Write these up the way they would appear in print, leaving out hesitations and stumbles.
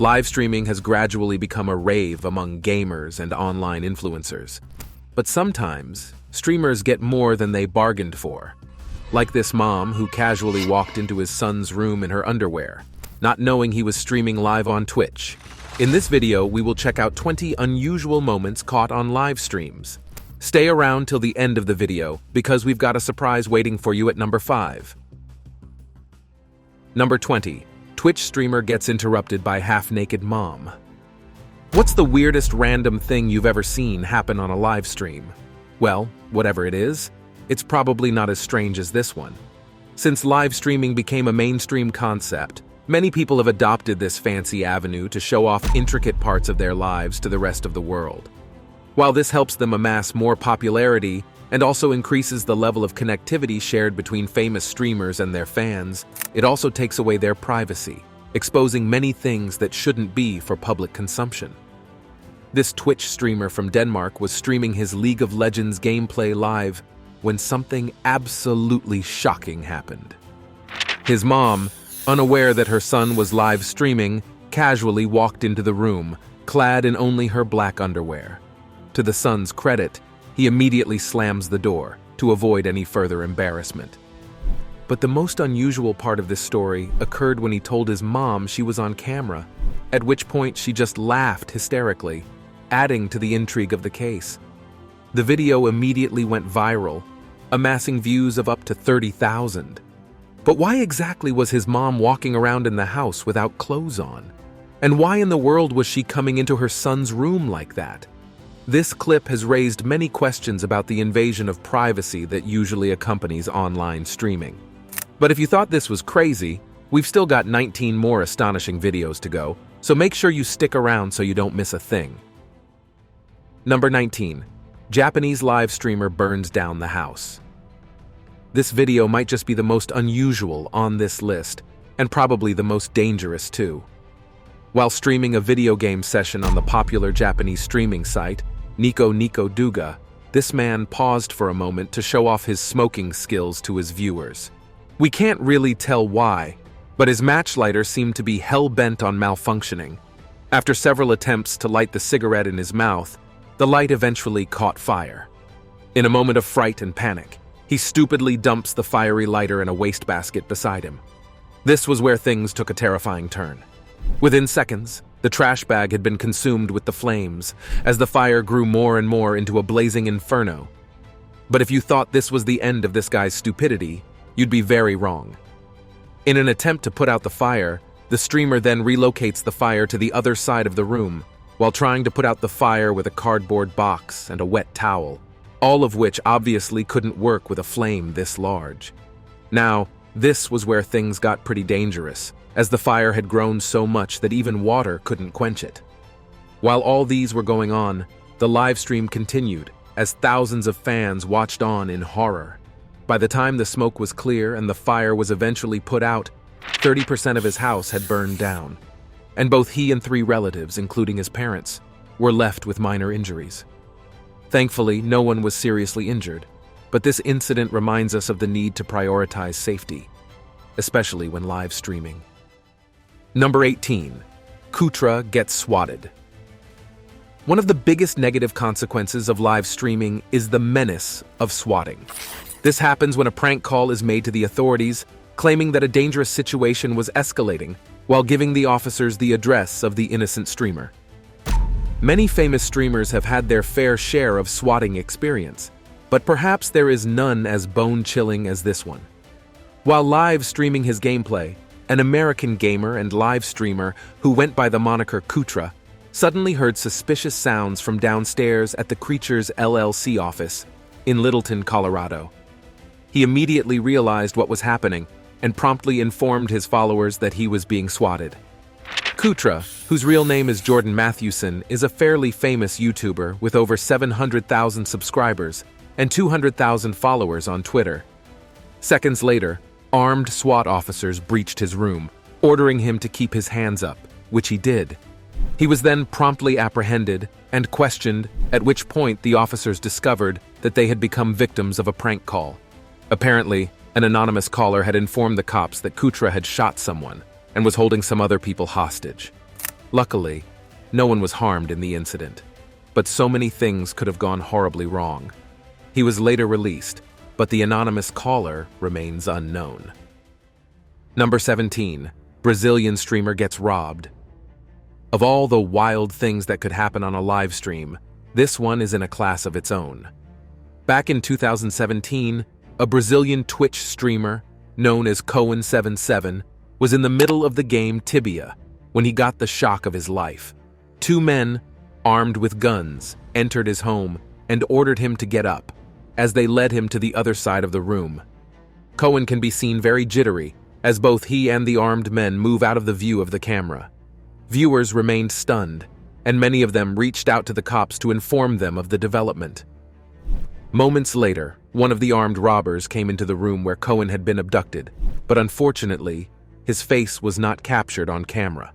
Live streaming has gradually become a rave among gamers and online influencers. But sometimes, streamers get more than they bargained for. Like this mom who casually walked into his son's room in her underwear, not knowing he was streaming live on Twitch. In this video, we will check out 20 unusual moments caught on live streams. Stay around till the end of the video, because we've got a surprise waiting for you at number 5. Number 20. Twitch streamer gets interrupted by half-naked mom. What's the weirdest random thing you've ever seen happen on a live stream? Well, whatever it is, it's probably not as strange as this one. Since live streaming became a mainstream concept, many people have adopted this fancy avenue to show off intricate parts of their lives to the rest of the world. While this helps them amass more popularity and also increases the level of connectivity shared between famous streamers and their fans, it also takes away their privacy, exposing many things that shouldn't be for public consumption. This Twitch streamer from Denmark was streaming his League of Legends gameplay live when something absolutely shocking happened. His mom, unaware that her son was live streaming, casually walked into the room, clad in only her black underwear. To the son's credit, he immediately slams the door to avoid any further embarrassment. But the most unusual part of this story occurred when he told his mom she was on camera, at which point she just laughed hysterically, adding to the intrigue of the case. The video immediately went viral, amassing views of up to 30,000. But why exactly was his mom walking around in the house without clothes on? And why in the world was she coming into her son's room like that? This clip has raised many questions about the invasion of privacy that usually accompanies online streaming. But if you thought this was crazy, we've still got 19 more astonishing videos to go, so make sure you stick around so you don't miss a thing. Number 19. Japanese live streamer burns down the house. This video might just be the most unusual on this list, and probably the most dangerous too. While streaming a video game session on the popular Japanese streaming site, Nico Duga, this man paused for a moment to show off his smoking skills to his viewers. We can't really tell why, but his match lighter seemed to be hell-bent on malfunctioning. After several attempts to light the cigarette in his mouth, the light eventually caught fire. In a moment of fright and panic, he stupidly dumps the fiery lighter in a wastebasket beside him. This was where things took a terrifying turn. Within seconds, the trash bag had been consumed with the flames, as the fire grew more and more into a blazing inferno. But if you thought this was the end of this guy's stupidity, you'd be very wrong. In an attempt to put out the fire, the streamer then relocates the fire to the other side of the room, while trying to put out the fire with a cardboard box and a wet towel, all of which obviously couldn't work with a flame this large. Now, this was where things got pretty dangerous, as the fire had grown so much that even water couldn't quench it. While all these were going on, the live stream continued, as thousands of fans watched on in horror. By the time the smoke was clear and the fire was eventually put out, 30% of his house had burned down, and both he and 3 relatives, including his parents, were left with minor injuries. Thankfully, no one was seriously injured, but this incident reminds us of the need to prioritize safety, especially when live streaming. Number 18. Koutra gets swatted. One of the biggest negative consequences of live streaming is the menace of swatting. This happens when a prank call is made to the authorities, claiming that a dangerous situation was escalating, while giving the officers the address of the innocent streamer. Many famous streamers have had their fair share of swatting experience, but perhaps there is none as bone-chilling as this one. While live streaming his gameplay, an American gamer and live streamer who went by the moniker Koutra suddenly heard suspicious sounds from downstairs at the Creatures LLC office in Littleton, Colorado. He immediately realized what was happening and promptly informed his followers that he was being swatted. Koutra, whose real name is Jordan Mathewson, is a fairly famous YouTuber with over 700,000 subscribers and 200,000 followers on Twitter. Seconds later, armed SWAT officers breached his room, ordering him to keep his hands up, which he did. He was then promptly apprehended and questioned, at which point the officers discovered that they had become victims of a prank call. Apparently, an anonymous caller had informed the cops that Koutra had shot someone and was holding some other people hostage. Luckily, no one was harmed in the incident, but so many things could have gone horribly wrong. He was later released, but the anonymous caller remains unknown. Number 17. Brazilian streamer gets robbed. Of all the wild things that could happen on a live stream, this one is in a class of its own. Back in 2017, a Brazilian Twitch streamer, known as Cohen77, was in the middle of the game Tibia when he got the shock of his life. Two men, armed with guns, entered his home and ordered him to get up, as they led him to the other side of the room. Cohen can be seen very jittery, as both he and the armed men move out of the view of the camera. Viewers remained stunned, and many of them reached out to the cops to inform them of the development. Moments later, one of the armed robbers came into the room where Cohen had been abducted, but unfortunately, his face was not captured on camera.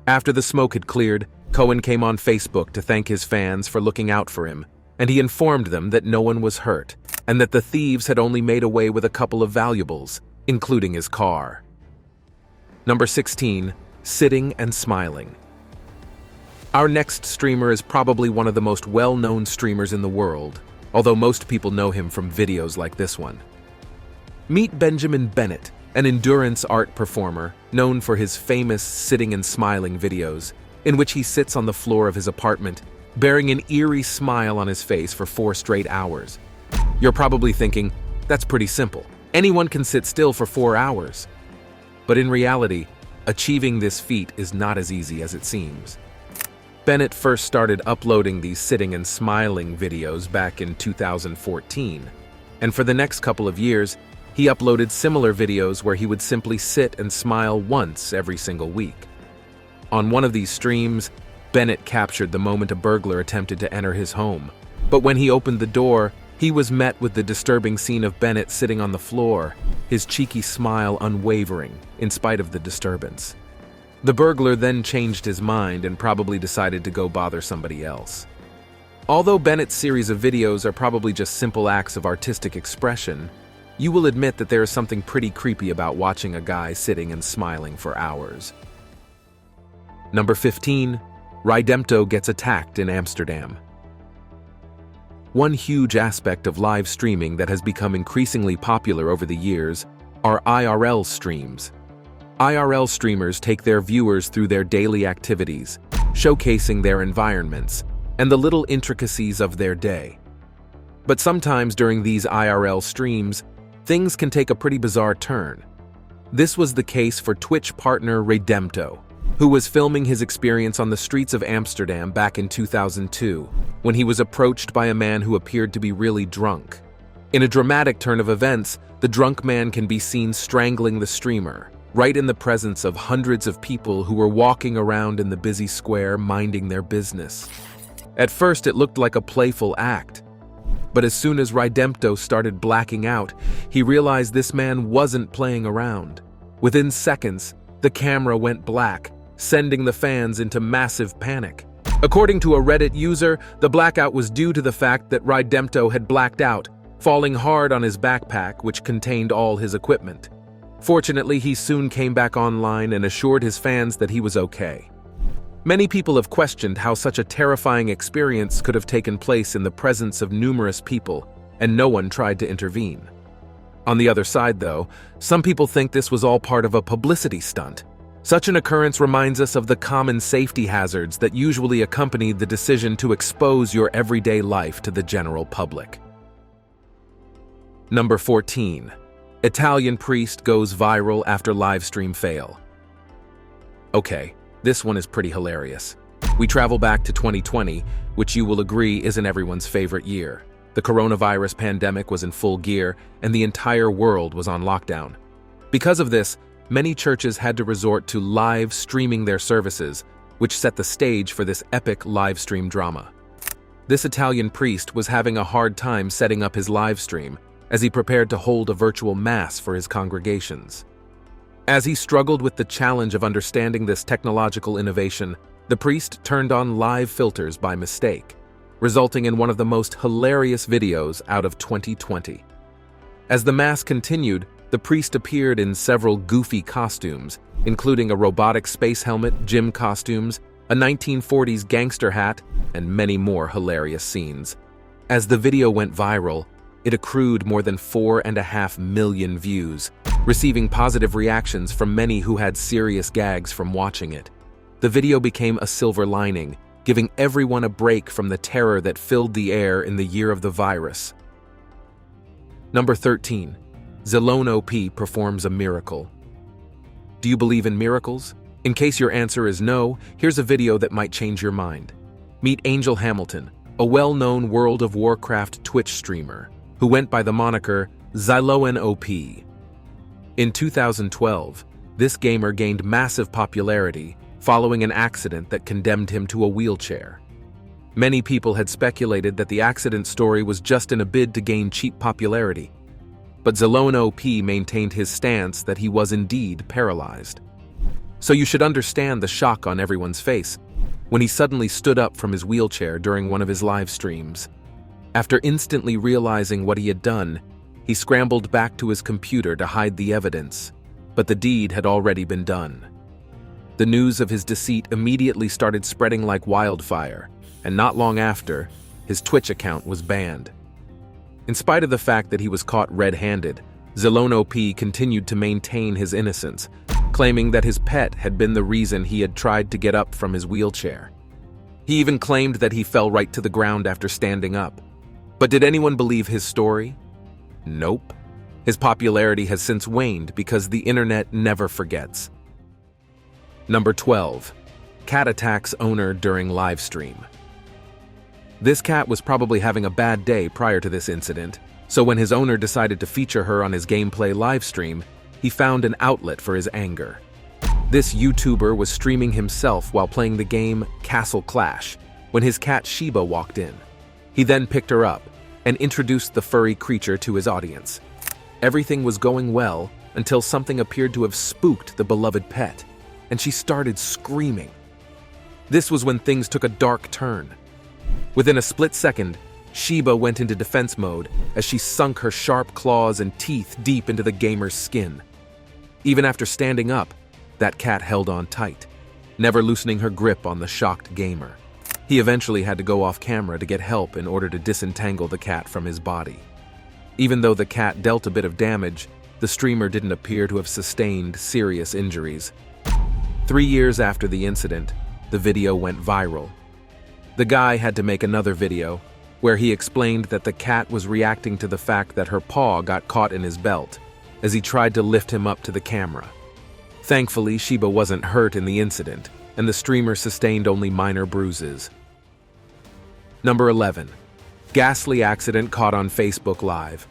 After the smoke had cleared, Cohen came on Facebook to thank his fans for looking out for him, and he informed them that no one was hurt, and that the thieves had only made away with a couple of valuables, including his car. Number 16. Sitting and smiling. Our next streamer is probably one of the most well-known streamers in the world, although most people know him from videos like this one. Meet Benjamin Bennett, an endurance art performer known for his famous sitting and smiling videos, in which he sits on the floor of his apartment, bearing an eerie smile on his face for 4 straight hours. You're probably thinking, that's pretty simple. Anyone can sit still for 4 hours. But in reality, achieving this feat is not as easy as it seems. Bennett first started uploading these sitting and smiling videos back in 2014, and for the next couple of years, he uploaded similar videos where he would simply sit and smile once every single week. On one of these streams, Bennett captured the moment a burglar attempted to enter his home, but when he opened the door, he was met with the disturbing scene of Bennett sitting on the floor, his cheeky smile unwavering in spite of the disturbance. The burglar then changed his mind and probably decided to go bother somebody else. Although Bennett's series of videos are probably just simple acts of artistic expression, you will admit that there is something pretty creepy about watching a guy sitting and smiling for hours. Number 15. RMTO gets attacked in Amsterdam. One huge aspect of live streaming that has become increasingly popular over the years are IRL streams. IRL streamers take their viewers through their daily activities, showcasing their environments and the little intricacies of their day. But sometimes during these IRL streams, things can take a pretty bizarre turn. This was the case for Twitch partner RMTO, who was filming his experience on the streets of Amsterdam back in 2002, when he was approached by a man who appeared to be really drunk. In a dramatic turn of events, the drunk man can be seen strangling the streamer, right in the presence of hundreds of people who were walking around in the busy square minding their business. At first, it looked like a playful act, but as soon as RMTO started blacking out, he realized this man wasn't playing around. Within seconds, the camera went black, sending the fans into massive panic. According to a Reddit user, the blackout was due to the fact that RMTO had blacked out, falling hard on his backpack, which contained all his equipment. Fortunately, he soon came back online and assured his fans that he was okay. Many people have questioned how such a terrifying experience could have taken place in the presence of numerous people, and no one tried to intervene. On the other side, though, some people think this was all part of a publicity stunt. Such an occurrence reminds us of the common safety hazards that usually accompany the decision to expose your everyday life to the general public. Number 14. Italian priest goes viral after livestream fail. Okay, this one is pretty hilarious. We travel back to 2020, which you will agree isn't everyone's favorite year. The coronavirus pandemic was in full gear, and the entire world was on lockdown. Because of this, many churches had to resort to live streaming their services, which set the stage for this epic live stream drama. This Italian priest was having a hard time setting up his live stream as he prepared to hold a virtual mass for his congregations. As he struggled with the challenge of understanding this technological innovation, the priest turned on live filters by mistake, resulting in one of the most hilarious videos out of 2020. As the mass continued, The priest appeared in several goofy costumes, including a robotic space helmet, gym costumes, a 1940s gangster hat, and many more hilarious scenes. As the video went viral, it accrued more than 4.5 million views, receiving positive reactions from many who had serious gags from watching it. The video became a silver lining, giving everyone a break from the terror that filled the air in the year of the virus. Number 13. Zalo OP performs a miracle. Do you believe in miracles? In case your answer is no, here's a video that might change your mind. Meet Angel Hamilton, a well-known World of Warcraft Twitch streamer, who went by the moniker Zalo OP. In 2012, this gamer gained massive popularity following an accident that condemned him to a wheelchair. Many people had speculated that the accident story was just in a bid to gain cheap popularity, but Zalo OP maintained his stance that he was indeed paralyzed. So you should understand the shock on everyone's face when he suddenly stood up from his wheelchair during one of his live streams. After instantly realizing what he had done, he scrambled back to his computer to hide the evidence, but the deed had already been done. The news of his deceit immediately started spreading like wildfire, and not long after, his Twitch account was banned. In spite of the fact that he was caught red-handed, Zalo OP continued to maintain his innocence, claiming that his pet had been the reason he had tried to get up from his wheelchair. He even claimed that he fell right to the ground after standing up. But did anyone believe his story? Nope. His popularity has since waned because the internet never forgets. Number 12. Cat attacks owner during live stream. This cat was probably having a bad day prior to this incident, so when his owner decided to feature her on his gameplay livestream, he found an outlet for his anger. This YouTuber was streaming himself while playing the game Castle Clash when his cat Sheba walked in. He then picked her up and introduced the furry creature to his audience. Everything was going well until something appeared to have spooked the beloved pet, and she started screaming. This was when things took a dark turn. Within a split second, Sheba went into defense mode as she sunk her sharp claws and teeth deep into the gamer's skin. Even after standing up, that cat held on tight, never loosening her grip on the shocked gamer. He eventually had to go off camera to get help in order to disentangle the cat from his body. Even though the cat dealt a bit of damage, the streamer didn't appear to have sustained serious injuries. 3 years after the incident, the video went viral. The guy had to make another video where he explained that the cat was reacting to the fact that her paw got caught in his belt as he tried to lift him up to the camera. Thankfully, Sheba wasn't hurt in the incident, and the streamer sustained only minor bruises. Number 11. Gastly accident caught on Facebook Live.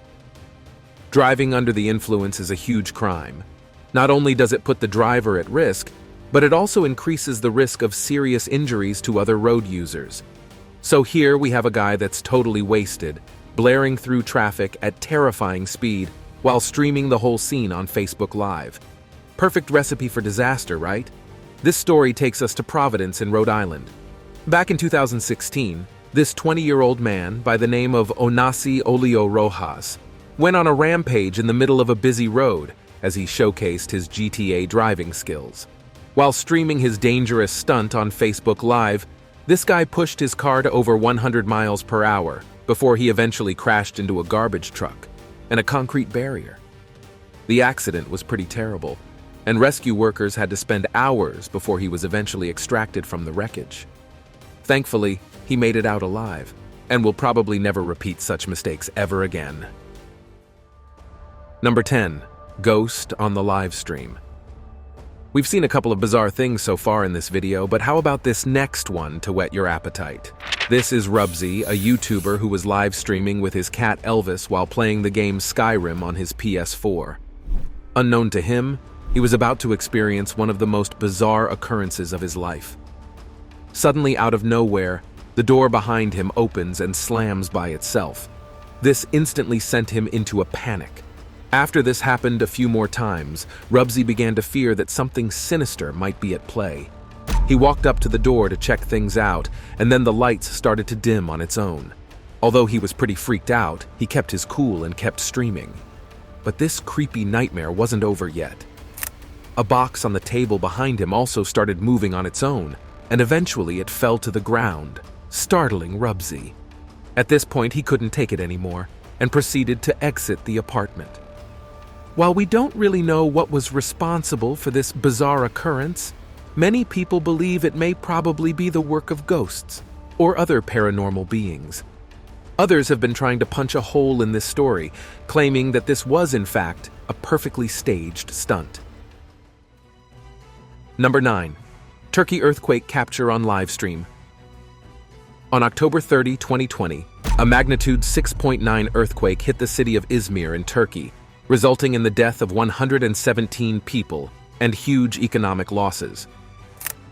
Driving under the influence is a huge crime. Not only does it put the driver at risk, but it also increases the risk of serious injuries to other road users. So here we have a guy that's totally wasted, blaring through traffic at terrifying speed while streaming the whole scene on Facebook Live. Perfect recipe for disaster, right? This story takes us to Providence in Rhode Island. Back in 2016, this 20-year-old man by the name of Onasi Olio Rojas went on a rampage in the middle of a busy road as he showcased his GTA driving skills. While streaming his dangerous stunt on Facebook Live, this guy pushed his car to over 100 miles per hour before he eventually crashed into a garbage truck and a concrete barrier. The accident was pretty terrible, and rescue workers had to spend hours before he was eventually extracted from the wreckage. Thankfully, he made it out alive, and will probably never repeat such mistakes ever again. Number 10. Ghost on the live stream. We've seen a couple of bizarre things so far in this video, but how about this next one to whet your appetite? This is Rubsy, a YouTuber who was live streaming with his cat Elvis while playing the game Skyrim on his PS4. Unknown to him, he was about to experience one of the most bizarre occurrences of his life. Suddenly, out of nowhere, the door behind him opens and slams by itself. This instantly sent him into a panic. After this happened a few more times, Rubsy began to fear that something sinister might be at play. He walked up to the door to check things out, and then the lights started to dim on its own. Although he was pretty freaked out, he kept his cool and kept streaming. But this creepy nightmare wasn't over yet. A box on the table behind him also started moving on its own, and eventually it fell to the ground, startling Rubsy. At this point, he couldn't take it anymore and proceeded to exit the apartment. While we don't really know what was responsible for this bizarre occurrence, many people believe it may probably be the work of ghosts or other paranormal beings. Others have been trying to punch a hole in this story, claiming that this was, in fact, a perfectly staged stunt. Number 9. Turkey earthquake capture on livestream. On October 30, 2020, a magnitude 6.9 earthquake hit the city of Izmir in Turkey, resulting in the death of 117 people and huge economic losses.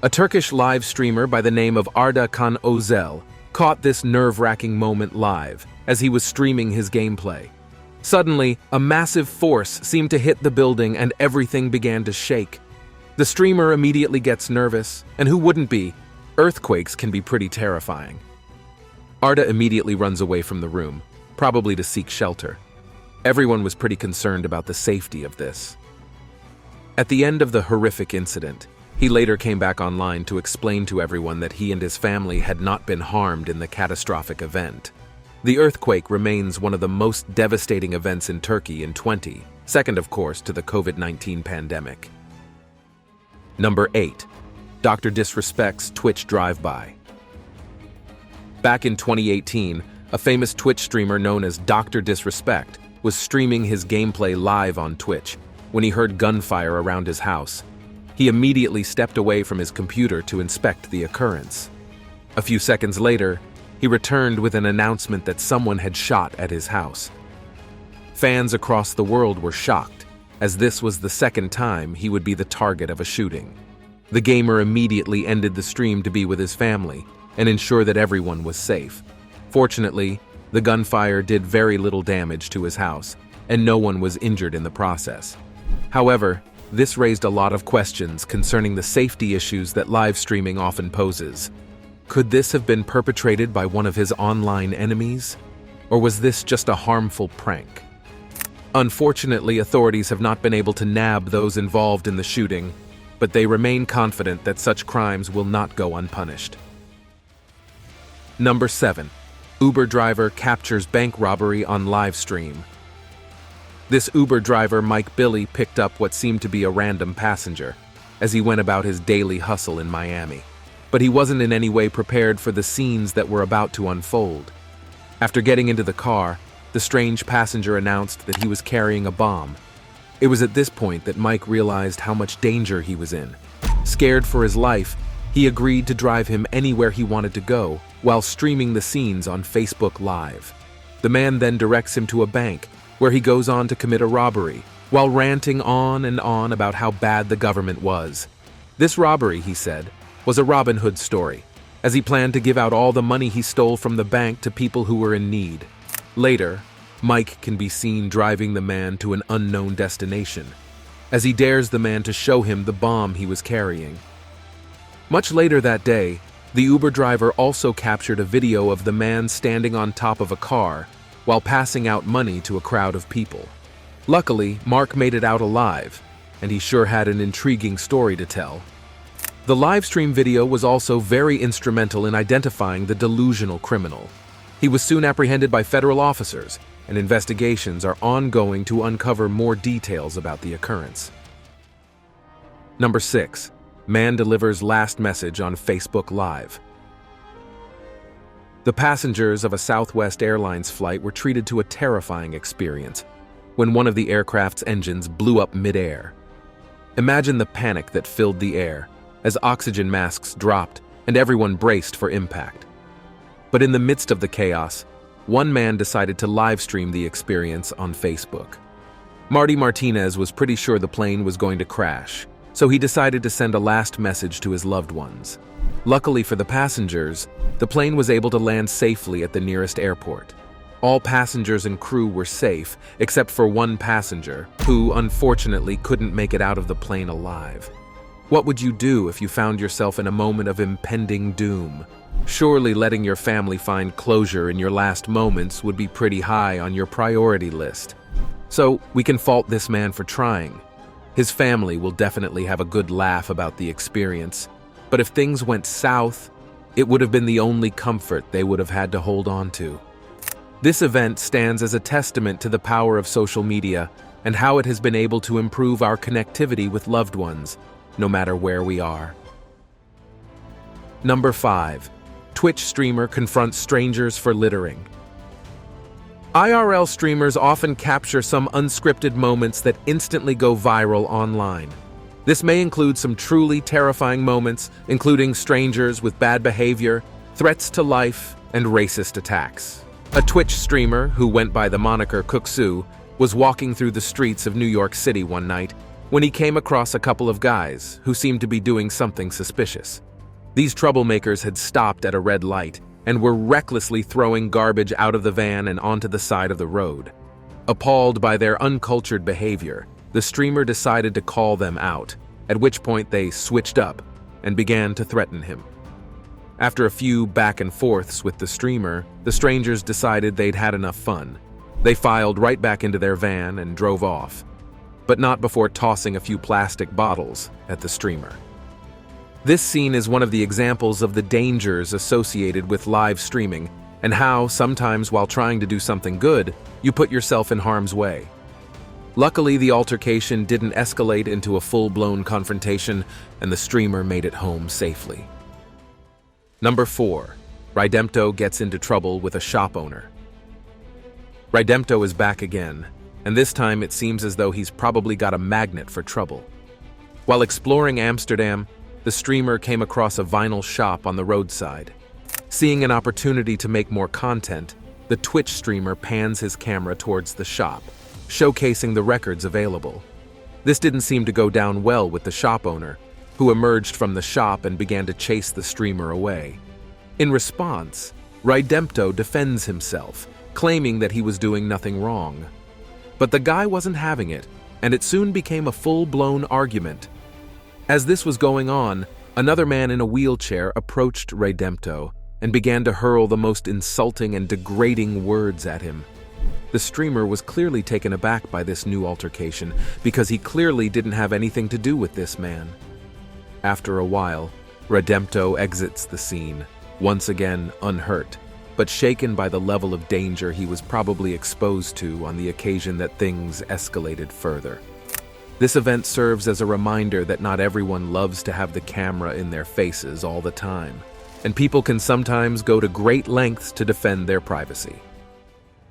A Turkish live streamer by the name of Arda Kan Özel caught this nerve-wracking moment live as he was streaming his gameplay. Suddenly, a massive force seemed to hit the building and everything began to shake. The streamer immediately gets nervous, and who wouldn't be? Earthquakes can be pretty terrifying. Arda immediately runs away from the room, probably to seek shelter. Everyone was pretty concerned about the safety of this. At the end of the horrific incident, he later came back online to explain to everyone that he and his family had not been harmed in the catastrophic event. The earthquake remains one of the most devastating events in Turkey in 2020, second of course to the COVID-19 pandemic. Number 8. Dr. Disrespect's Twitch drive-by. Back in 2018, a famous Twitch streamer known as Dr. Disrespect was streaming his gameplay live on Twitch when he heard gunfire around his house. He immediately stepped away from his computer to inspect the occurrence. A few seconds later, he returned with an announcement that someone had shot at his house. Fans across the world were shocked, as this was the second time he would be the target of a shooting. The gamer immediately ended the stream to be with his family and ensure that everyone was safe. Fortunately, the gunfire did very little damage to his house, and no one was injured in the process. However, this raised a lot of questions concerning the safety issues that live streaming often poses. Could this have been perpetrated by one of his online enemies? Or was this just a harmful prank? Unfortunately, authorities have not been able to nab those involved in the shooting, but they remain confident that such crimes will not go unpunished. Number 7. Uber driver captures bank robbery on live stream. This Uber driver, Mike Billy, picked up what seemed to be a random passenger as he went about his daily hustle in Miami. But he wasn't in any way prepared for the scenes that were about to unfold. After getting into the car, the strange passenger announced that he was carrying a bomb. It was at this point that Mike realized how much danger he was in. Scared for his life, he agreed to drive him anywhere he wanted to go while streaming the scenes on Facebook Live. The man then directs him to a bank, where he goes on to commit a robbery, while ranting on and on about how bad the government was. This robbery, he said, was a Robin Hood story, as he planned to give out all the money he stole from the bank to people who were in need. Later, Mike can be seen driving the man to an unknown destination, as he dares the man to show him the bomb he was carrying. Much later that day, the Uber driver also captured a video of the man standing on top of a car while passing out money to a crowd of people. Luckily, Mark made it out alive, and he sure had an intriguing story to tell. The live stream video was also very instrumental in identifying the delusional criminal. He was soon apprehended by federal officers, and investigations are ongoing to uncover more details about the occurrence. Number 6. Man delivers last message on Facebook Live. The passengers of a Southwest Airlines flight were treated to a terrifying experience when one of the aircraft's engines blew up mid-air. Imagine the panic that filled the air as oxygen masks dropped and everyone braced for impact. But in the midst of the chaos, one man decided to live stream the experience on Facebook. Marty Martinez was pretty sure the plane was going to crash, so he decided to send a last message to his loved ones. Luckily for the passengers, the plane was able to land safely at the nearest airport. All passengers and crew were safe, except for one passenger, who unfortunately couldn't make it out of the plane alive. What would you do if you found yourself in a moment of impending doom? Surely letting your family find closure in your last moments would be pretty high on your priority list. So we can fault this man for trying. His family will definitely have a good laugh about the experience, but if things went south, it would have been the only comfort they would have had to hold on to. This event stands as a testament to the power of social media and how it has been able to improve our connectivity with loved ones, no matter where we are. Number 5. Twitch streamer confronts strangers for littering. IRL streamers often capture some unscripted moments that instantly go viral online. This may include some truly terrifying moments, including strangers with bad behavior, threats to life, and racist attacks. A Twitch streamer, who went by the moniker Koutra, was walking through the streets of New York City one night when he came across a couple of guys who seemed to be doing something suspicious. These troublemakers had stopped at a red light and were recklessly throwing garbage out of the van and onto the side of the road. Appalled by their uncultured behavior, the streamer decided to call them out, at which point they switched up and began to threaten him. After a few back and forths with the streamer, the strangers decided they'd had enough fun. They filed right back into their van and drove off, but not before tossing a few plastic bottles at the streamer. This scene is one of the examples of the dangers associated with live streaming and how, sometimes while trying to do something good, you put yourself in harm's way. Luckily, the altercation didn't escalate into a full-blown confrontation, and the streamer made it home safely. Number 4. RMTO gets into trouble with a shop owner. RMTO is back again, and this time it seems as though he's probably got a magnet for trouble. While exploring Amsterdam, the streamer came across a vinyl shop on the roadside. Seeing an opportunity to make more content, the Twitch streamer pans his camera towards the shop, showcasing the records available. This didn't seem to go down well with the shop owner, who emerged from the shop and began to chase the streamer away. In response, RMTO defends himself, claiming that he was doing nothing wrong. But the guy wasn't having it, and it soon became a full-blown argument. As this was going on, another man in a wheelchair approached RMTO and began to hurl the most insulting and degrading words at him. The streamer was clearly taken aback by this new altercation because he clearly didn't have anything to do with this man. After a while, RMTO exits the scene, once again unhurt, but shaken by the level of danger he was probably exposed to on the occasion that things escalated further. This event serves as a reminder that not everyone loves to have the camera in their faces all the time, and people can sometimes go to great lengths to defend their privacy.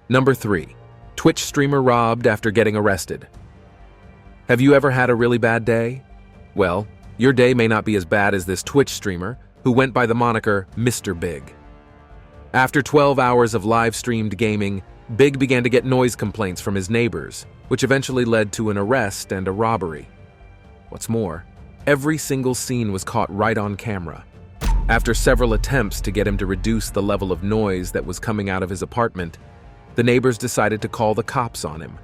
Number 3. Twitch streamer robbed after getting arrested. Have you ever had a really bad day? Well, your day may not be as bad as this Twitch streamer, who went by the moniker Mr. Big. After 12 hours of live-streamed gaming, Big began to get noise complaints from his neighbors, which eventually led to an arrest and a robbery. What's more, every single scene was caught right on camera. After several attempts to get him to reduce the level of noise that was coming out of his apartment, the neighbors decided to call the cops on him.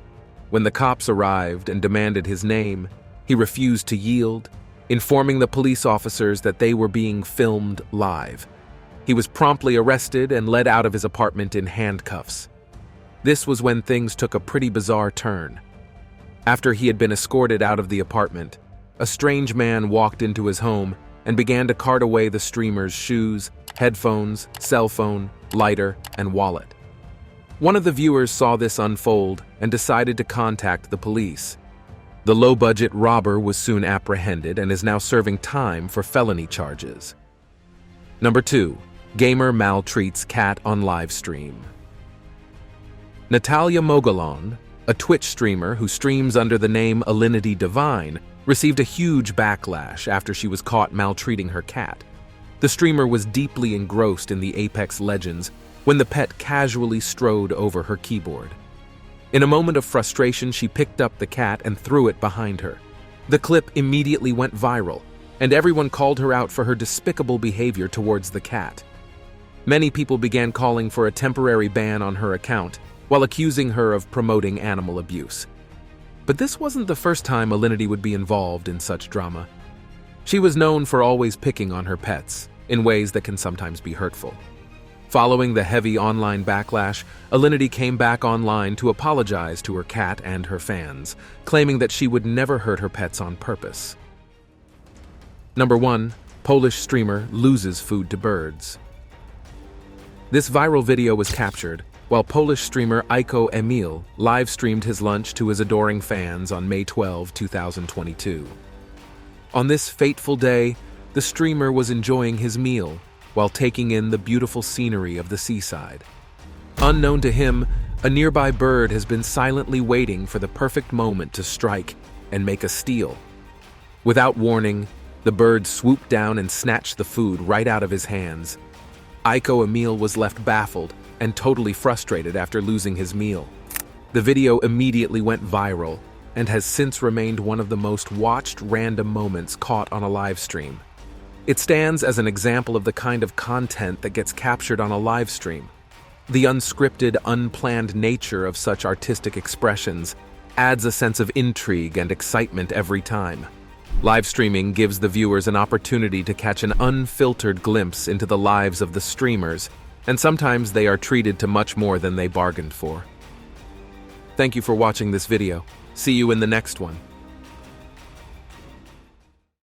When the cops arrived and demanded his name, he refused to yield, informing the police officers that they were being filmed live. He was promptly arrested and led out of his apartment in handcuffs. This was when things took a pretty bizarre turn. After he had been escorted out of the apartment, a strange man walked into his home and began to cart away the streamer's shoes, headphones, cell phone, lighter, and wallet. One of the viewers saw this unfold and decided to contact the police. The low-budget robber was soon apprehended and is now serving time for felony charges. Number 2. Gamer maltreats cat on live stream. Natalia Mogollon, a Twitch streamer who streams under the name Alinity Divine, received a huge backlash after she was caught maltreating her cat. The streamer was deeply engrossed in the Apex Legends when the pet casually strode over her keyboard. In a moment of frustration, she picked up the cat and threw it behind her. The clip immediately went viral, and everyone called her out for her despicable behavior towards the cat. Many people began calling for a temporary ban on her account, while accusing her of promoting animal abuse. But this wasn't the first time Alinity would be involved in such drama. She was known for always picking on her pets, in ways that can sometimes be hurtful. Following the heavy online backlash, Alinity came back online to apologize to her cat and her fans, claiming that she would never hurt her pets on purpose. Number 1. Polish streamer loses food to birds. This viral video was captured while Polish streamer Iko Emil live-streamed his lunch to his adoring fans on May 12, 2022. On this fateful day, the streamer was enjoying his meal while taking in the beautiful scenery of the seaside. Unknown to him, a nearby bird has been silently waiting for the perfect moment to strike and make a steal. Without warning, the bird swooped down and snatched the food right out of his hands. Iko Emil was left baffled and totally frustrated after losing his meal. The video immediately went viral and has since remained one of the most watched random moments caught on a live stream. It stands as an example of the kind of content that gets captured on a live stream. The unscripted, unplanned nature of such artistic expressions adds a sense of intrigue and excitement every time. Live streaming gives the viewers an opportunity to catch an unfiltered glimpse into the lives of the streamers, and sometimes they are treated to much more than they bargained for. Thank you for watching this video. See you in the next one.